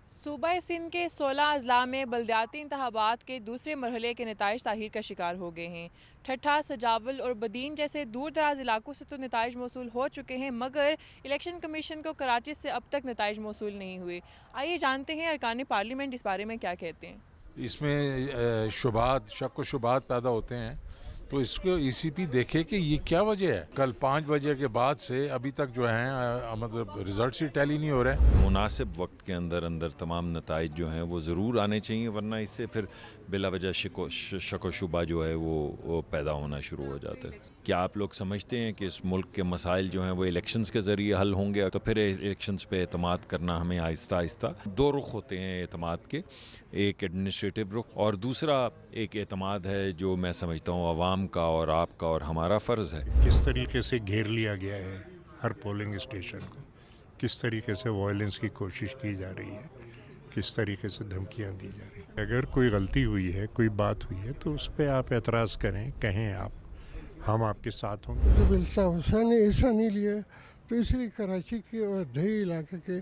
صوبہ سندھ کے 16 اضلاع میں بلدیاتی انتخابات کے دوسرے مرحلے کے نتائج تاخیر کا شکار ہو گئے ہیں۔ ٹھٹھہ، سجاول اور بدین جیسے دور دراز علاقوں سے تو نتائج موصول ہو چکے ہیں، مگر الیکشن کمیشن کو کراچی سے اب تک نتائج موصول نہیں ہوئے۔ آئیے جانتے ہیں ارکان پارلیمنٹ اس بارے میں کیا کہتے ہیں۔ اس میں شک و شبہات پیدا ہوتے ہیں، تو اس کو ای سی پی دیکھے کہ یہ کیا وجہ ہے۔ کل 5 بجے کے بعد سے ابھی تک جو ہیں مطلب ریزلٹس ہی ٹیلی نہیں ہو رہے ہیں۔ مناسب وقت کے اندر تمام نتائج جو ہیں وہ ضرور آنے چاہیے، ورنہ اس سے پھر بلا وجہ شک و شبہ جو ہے وہ پیدا ہونا شروع ہو جاتا ہے۔ کیا آپ لوگ سمجھتے ہیں کہ اس ملک کے مسائل جو ہیں وہ الیکشنز کے ذریعے حل ہوں گے؟ تو پھر الیکشنز پہ اعتماد کرنا ہمیں آہستہ آہستہ، دو رخ ہوتے ہیں اعتماد کے، ایک ایڈمنسٹریٹو رخ اور دوسرا ایک اعتماد ہے جو میں سمجھتا ہوں عوام کا اور آپ کا اور ہمارا فرض ہے۔ کس طریقے سے گھیر لیا گیا ہے ہر پولنگ اسٹیشن کو، کس طریقے سے وائلنس کی کوشش کی جا رہی ہے، کس طریقے سے دھمکیاں دی جا رہی ہیں۔ اگر کوئی غلطی ہوئی ہے، کوئی بات ہوئی ہے تو اس پہ آپ اعتراض کریں، کہیں ہم آپ کے ساتھ ہوں گے۔ جب الطاف حسین نے ایسا نہیں لیا تو اس لیے کراچی کے اور دیہی علاقے کے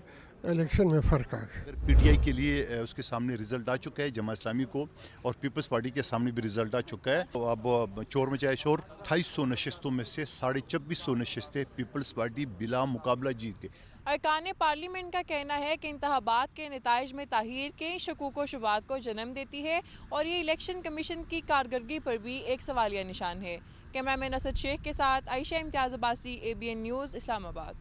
الیکشن میں فرق آ گیا۔ پی ٹی آئی کے لیے اس کے سامنے رزلٹ آ چکا ہے، جماعت اسلامی کو اور پیپلز پارٹی کے سامنے بھی رزلٹ آ چکا ہے۔ تو اب چور مچائے شور، 2800 نشستوں میں سے 2450 نشستیں پیپلز پارٹی بلا مقابلہ جیت گئی۔ ارکان پارلیمنٹ کا کہنا ہے کہ انتخابات کے نتائج میں تاخیر کئی شکوک و شبہات کو جنم دیتی ہے اور یہ الیکشن کمیشن کی کارکردگی پر بھی ایک سوالیہ نشان ہے۔ کیمرہ مین اسد شیخ کے ساتھ عائشہ امتیاز عباسی، ABN نیوز، اسلام آباد۔